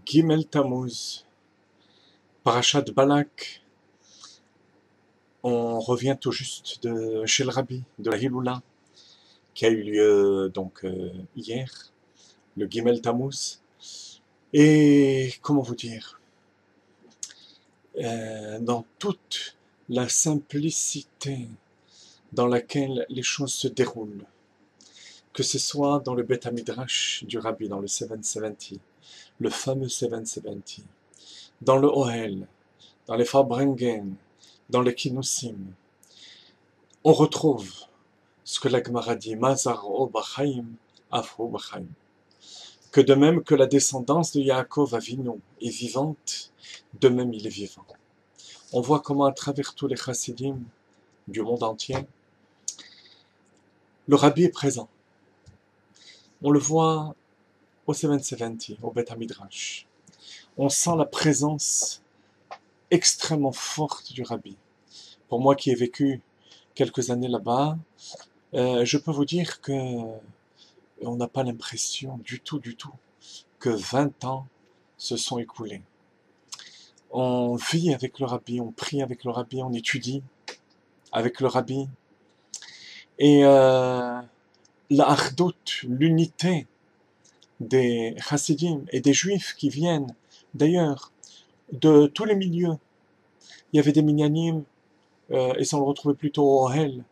Gimel Tammuz, Parashat Balak. On revient tout juste chez le Rabbi, de la Hiloula, qui a eu lieu hier, le Gimel Tammuz. Et comment vous dire, dans toute la simplicité dans laquelle les choses se déroulent, que ce soit dans le Beth Hamidrash du Rabbi, dans le 770, le fameux 770, dans le Ohel, dans les Farbrengen, dans les Kinussim, on retrouve ce que la Gemara dit, Mazar o Bachaim, Afro Bachaim. Que de même que la descendance de Yaakov Avinu est vivante, de même il est vivant. On voit comment à travers tous les chassidim du monde entier, le Rabbi est présent. On le voit au 770, au Beth Hamidrash. On sent la présence extrêmement forte du Rabbi. Pour moi qui ai vécu quelques années là-bas, je peux vous dire que on n'a pas l'impression du tout que 20 ans se sont écoulés. On vit avec le Rabbi, on prie avec le Rabbi, on étudie avec le Rabbi. Et la Achdut, l'unité des Chassidim et des Juifs qui viennent d'ailleurs de tous les milieux. Il y avait des Minyanim, et ça on le retrouvait plutôt au Ohel,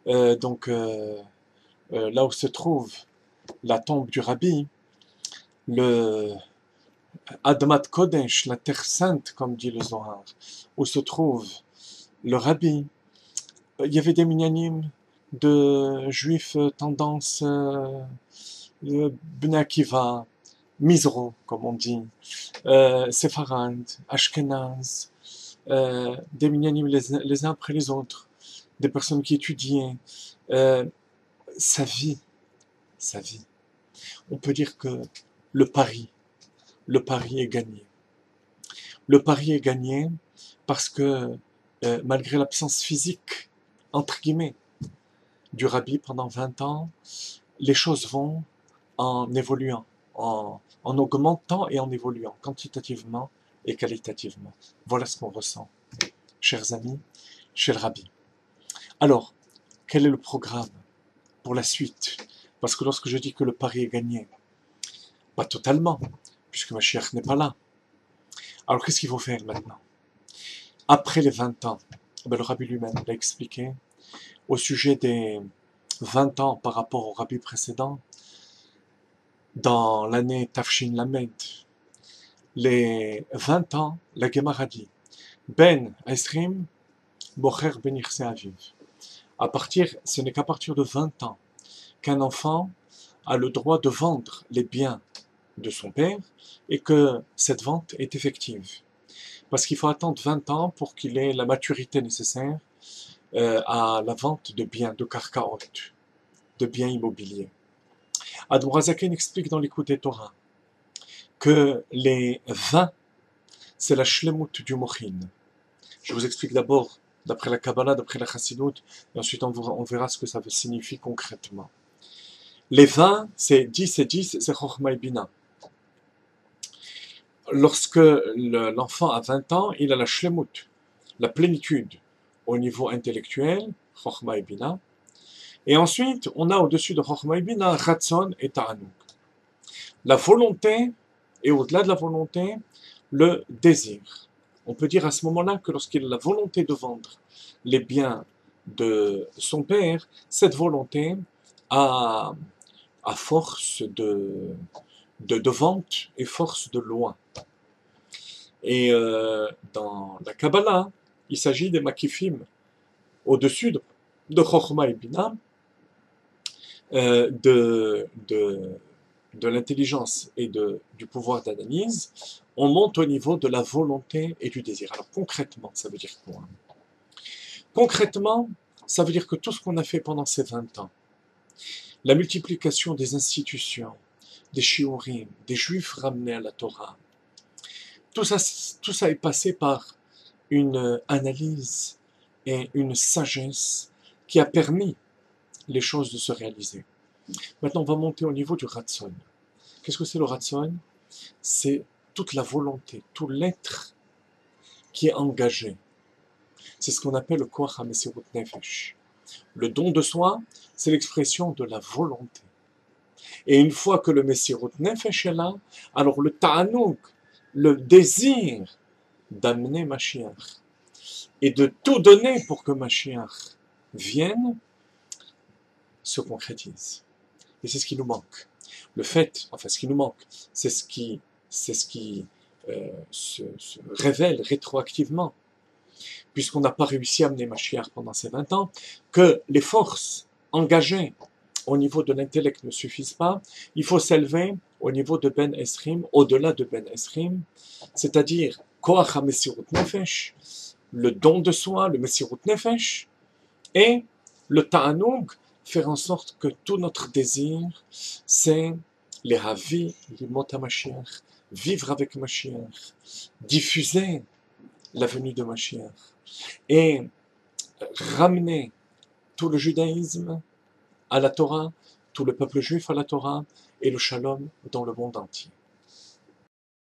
là où se trouve la tombe du Rabbi, le Admat Kodesh, la terre sainte, comme dit le Zohar, où se trouve le Rabbi. Il y avait des minyanim de juifs tendance Bnei Akiva, Mizro, comme on dit, Sepharad, Ashkenaz, des minyanim les uns après les autres, des personnes qui étudiaient, sa vie. On peut dire que le pari est gagné. Le pari est gagné parce que malgré l'absence physique, entre guillemets, du Rabbi pendant 20 ans, les choses vont en évoluant, en augmentant et en évoluant, quantitativement et qualitativement. Voilà ce qu'on ressent, chers amis, chez le Rabbi. Alors, quel est le programme pour la suite? Parce que lorsque je dis que le pari est gagné, pas totalement, puisque Mashiach n'est pas là. Alors qu'est-ce qu'il faut faire maintenant? Après les 20 ans, le Rabbi lui-même l'a expliqué, au sujet des 20 ans par rapport au Rabbi précédent, dans l'année Tafshin Lamed, les 20 ans, la Gemara dit, Ben Esrim, Bocher Ben Irse Aviv. Ce n'est qu'à partir de 20 ans qu'un enfant a le droit de vendre les biens de son père et que cette vente est effective. Parce qu'il faut attendre 20 ans pour qu'il ait la maturité nécessaire à la vente de biens, de karkaot, de biens immobiliers. Admor HaZaken explique dans l'Écoute Torah que les 20, c'est la shlemut du mochin. Je vous explique d'abord, d'après la Kabbalah, d'après la Chassidut, et ensuite on verra ce que ça signifie concrètement. Les 20, c'est 10 et 10, c'est Chochma et Bina. Lorsque l'enfant a 20 ans, il a la shlemut, la plénitude au niveau intellectuel, Chochma et Bina. Et ensuite, on a au-dessus de Chochma et Bina, Ratzon et Ta'anuk. La volonté, et au-delà de la volonté, le désir. On peut dire à ce moment-là que lorsqu'il a la volonté de vendre les biens de son père, cette volonté a force de vente et force de loi. Et dans la Kabbalah, il s'agit des makifim au-dessus de Chochma et Bina, de l'intelligence et du pouvoir d'analyse, on monte au niveau de la volonté et du désir. Alors concrètement, ça veut dire quoi? Concrètement, ça veut dire que tout ce qu'on a fait pendant ces 20 ans, la multiplication des institutions, des shiurim, des juifs ramenés à la Torah, tout ça est passé par une analyse et une sagesse qui a permis les choses de se réaliser. Maintenant, on va monter au niveau du Ratzon. Qu'est-ce que c'est le Ratzon? C'est toute la volonté, tout l'être qui est engagé. C'est ce qu'on appelle le koach ha-mesirut nefesh. Le don de soi, c'est l'expression de la volonté. Et une fois que le mesirut nefesh est là, alors le ta'anouk, le désir d'amener Mashiach et de tout donner pour que Mashiach vienne, se concrétise. Et c'est ce qui nous manque. Le fait, enfin ce qui nous manque, c'est ce qui se révèle rétroactivement, puisqu'on n'a pas réussi à amener Mashiach pendant ces 20 ans, que les forces engagées au niveau de l'intellect ne suffisent pas, il faut s'élever au niveau de Ben Esrim, au-delà de Ben Esrim, c'est-à-dire Koach HaMesirut Nefesh, le don de soi, le Mesirut Nefesh, et le Ta'anoug, faire en sorte que tout notre désir, c'est les Havi, les Mot HaMashiach, vivre avec Mashiach, diffuser la venue de Mashiach, et ramener tout le judaïsme à la Torah, tout le peuple juif à la Torah, et le shalom dans le monde entier.